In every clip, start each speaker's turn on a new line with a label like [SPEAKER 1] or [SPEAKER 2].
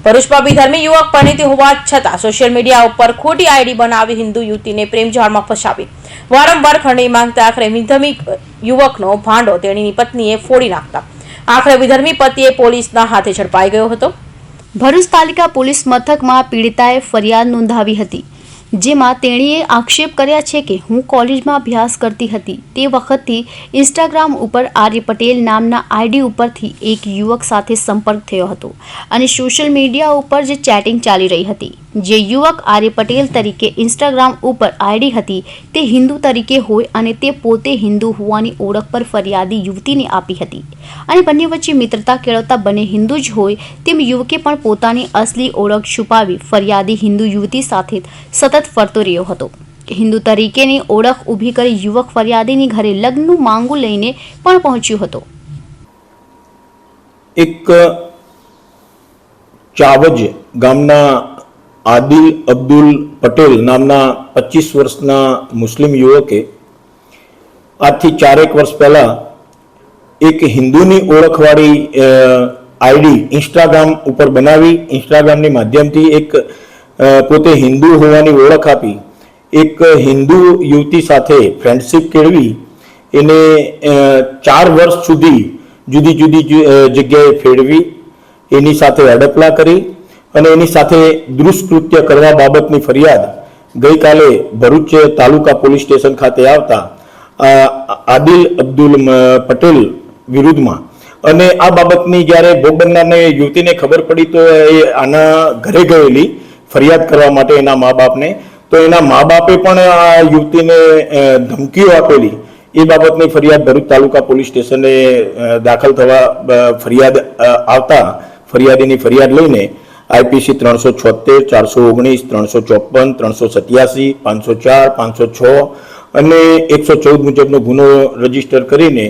[SPEAKER 1] ભરૂચમાં વિધર્મી યુવક પરિણીત હોવા છતાં સોશિયલ મીડિયા ઉપર ખોટી આઈડી બનાવી હિન્દુ યુવતીને પ્રેમ જાળમાં ફસાવી વારંવાર ખંડણી માંગતા આખરે વિધર્મી યુવકનો ભાંડો તેણીની પત્નીએ ફોડી નાખતા આખરે વિધર્મી પતિએ પોલીસના હાથે ઝડપાઈ ગયો હતો।
[SPEAKER 2] ભરૂચ તાલુકા પોલીસ મથકમાં પીડિતાએ ફરિયાદ નોંધાવી હતી, જેમાં તેણીએ આક્ષેપ કર્યા છે કે હું કોલેજમાં અભ્યાસ કરતી હતી તે વખતથી ઇન્સ્ટાગ્રામ ઉપર આર્ય પટેલ નામના આઈડી ઉપરથી એક યુવક સાથે સંપર્ક થયો હતો અને સોશિયલ મીડિયા ઉપર જે ચેટિંગ ચાલી રહી હતી। જે યુવક આર્ય પટેલ તરીકે ઇન્સ્ટાગ્રામ ઉપર આઈડી હતી તે હિન્દુ તરીકે હોય અને તે પોતે હિન્દુ હોવાની ઓળખ પર ફરિયાદી યુવતીને આપી હતી અને બંને વચ્ચે મિત્રતા કેળવતા બંને હિન્દુ જ હોય તેમ યુવકે પણ પોતાની અસલી ઓળખ છુપાવી ફરિયાદી હિન્દુ યુવતી સાથે સતત ફરતો રહ્યો હતો। હિન્દુ તરીકેની ઓળખ ઊભી કરી યુવક ફરિયાદીની ઘરે લગ્નનું માંગુ લઈને પણ પહોંચ્યો હતો।
[SPEAKER 3] એક ચાવજ ગામના આદિલ અબ્દુલ પટેલ નામના 25 વર્ષના મુસ્લિમ યુવકે આજથી 4 વર્ષ પહેલા એક હિન્દુની ઓળખવાળી આઈડી ઇન્સ્ટાગ્રામ ઉપર બનાવી ઇન્સ્ટાગ્રામની માધ્યમથી એક પોતે હિન્દુ હોવાની ઓળખ આપી એક હિન્દુ યુવતી સાથે ફ્રેન્ડશિપ કેળવી એને 4 વર્ષ સુધી જુદી જુદી જગ્યાએ ફેરવી એની સાથે અડપલા કરી અને એની સાથે દુષ્કૃત્ય કરવા બાબતની ફરિયાદ ગઈકાલે ભરૂચ તાલુકા પોલીસ સ્ટેશન ખાતે આવતા આદિલ અબ્દુલ પટેલ વિરુદ્ધમાં અને આ બાબતની જ્યારે ભોગ બનનારને યુવતીને ખબર પડી તો એ આના ઘરે ગયેલી ફરિયાદ કરવા માટે એના મા બાપને, તો એના મા બાપે પણ આ યુવતીને ધમકીઓ આપેલી એ બાબતની ફરિયાદ ભરૂચ તાલુકા પોલીસ સ્ટેશને દાખલ થવા ફરિયાદ આવતા ફરિયાદીની ફરિયાદ લઈને IPC 376, 419, 354, 387, 504, 506 અને 114 મુજબનો ગુનો રજીસ્ટર કરીને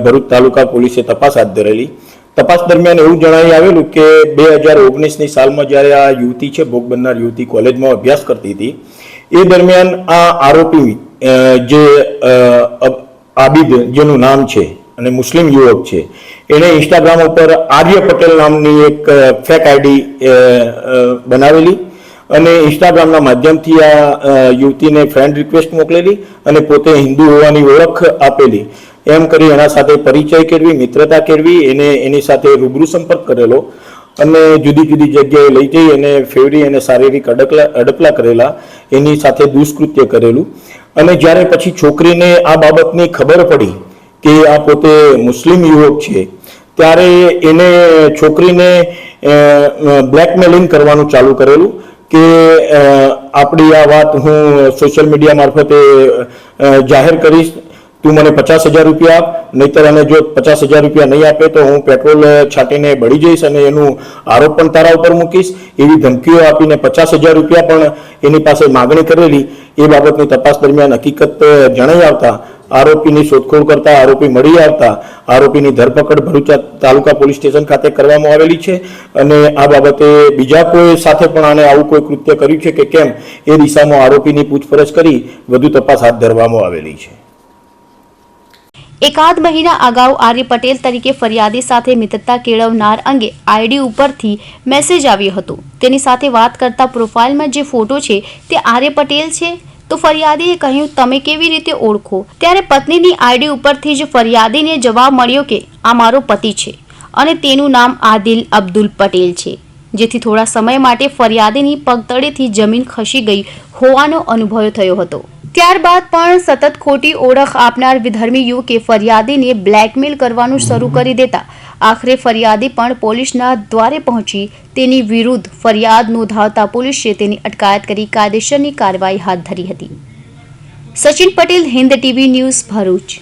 [SPEAKER 3] ભરૂચ તાલુકા પોલીસે તપાસ હાથ ધરેલી। તપાસ દરમિયાન એવું જણાવી આવેલું કે 2019ની સાલમાં જ્યારે આ યુવતી છે ભોગ બનનાર યુવતી કોલેજમાં અભ્યાસ કરતી હતી એ દરમિયાન આ આરોપી જે આબિદ જેનું નામ છે અને મુસ્લિમ યુવક છે એણે ઇન્સ્ટાગ્રામ ઉપર આર્ય પટેલ નામની એક ફેક આઈડી બનાવેલી અને ઇન્સ્ટાગ્રામના માધ્યમથી આ યુવતીને ફ્રેન્ડ રિક્વેસ્ટ મોકલેલી અને પોતે હિન્દુ હોવાની ઓળખ આપેલી એમ કરી એના સાથે પરિચય કેળવી મિત્રતા કેળવી એને એની સાથે રૂબરૂ સંપર્ક કરેલો અને જુદી જુદી જગ્યાએ લઈ જઈ એને ફેરવી અને શારીરિક અડપલા કરેલા એની સાથે દુષ્કૃત્ય કરેલું અને જ્યારે પછી છોકરીને આ બાબતની ખબર પડી કે આ પોતે મુસ્લિમ યુવક છે ત્યારે એને છોકરીને બ્લેકમેલિંગ કરવાનું ચાલુ કરેલું કે આપણી આ વાત હું સોશિયલ મીડિયા મારફતે જાહેર કરીશ, તું મને 50,000 રૂપિયા આપ, નહીતર અને જો 50,000 રૂપિયા નહીં આપે તો હું પેટ્રોલ છાંટીને બળી જઈશ અને એનું આરોપ પણ તારા ઉપર મૂકીશ, એવી ધમકીઓ આપીને 50,000 રૂપિયા પણ એની પાસે માગણી કરેલી। એ બાબતની તપાસ દરમિયાન હકીકત જણાઈ આવતા આરોપીની શોધખોળ કરતા આરોપી મળી આવતા આરોપીની ધરપકડ ભરૂચ તાલુકા પોલીસ સ્ટેશન ખાતે કરવામાં આવેલી છે અને આ બાબતે બીજા કોઈ સાથે પણ આને આવું કોઈ કૃત્ય કર્યું છે કે કેમ એ દિશામાં આરોપીની પૂછપરછ કરી વધુ તપાસ હાથ ધરવામાં આવેલી છે।
[SPEAKER 2] એકાદ મહિના અગાઉ આર્ય પટેલ તરીકે ફરિયાદી સાથે મિત્રતા કેળવનાર અંગે આઈડી ઉપરથી મેસેજ આવ્યો હતો। તેની સાથે વાત કરતા પ્રોફાઇલમાં જે ફોટો છે તે આર્ય પટેલ છે તો ફરિયાદીએ કહ્યું તમે કેવી રીતે ઓળખો? ત્યારે પત્નીની આઈડી ઉપરથી જ ફરિયાદીને જવાબ મળ્યો કે આ મારો પતિ છે અને તેનું નામ આદિલ અબ્દુલ પટેલ છે, જેથી થોડા સમય માટે ફરિયાદીની પગતળેથી જમીન ખસી ગઈ હોવાનો અનુભવ થયો હતો। ત્યારબાદ પણ સતત ખોટી ઓળખ આપનાર વિધર્મી યુવકે ફરિયાદીને બ્લેકમેલ કરવાનું શરૂ કરી દેતા આખરે ફરિયાદી પણ પોલીસના દ્વારે પહોંચી તેની વિરુદ્ધ ફરિયાદ નોંધાવતા પોલીસે તેની અટકાયત કરી કાયદેસરની કાર્યવાહી હાથ ધરી હતી। Sachin Patel, Hind TV news, Bharuch.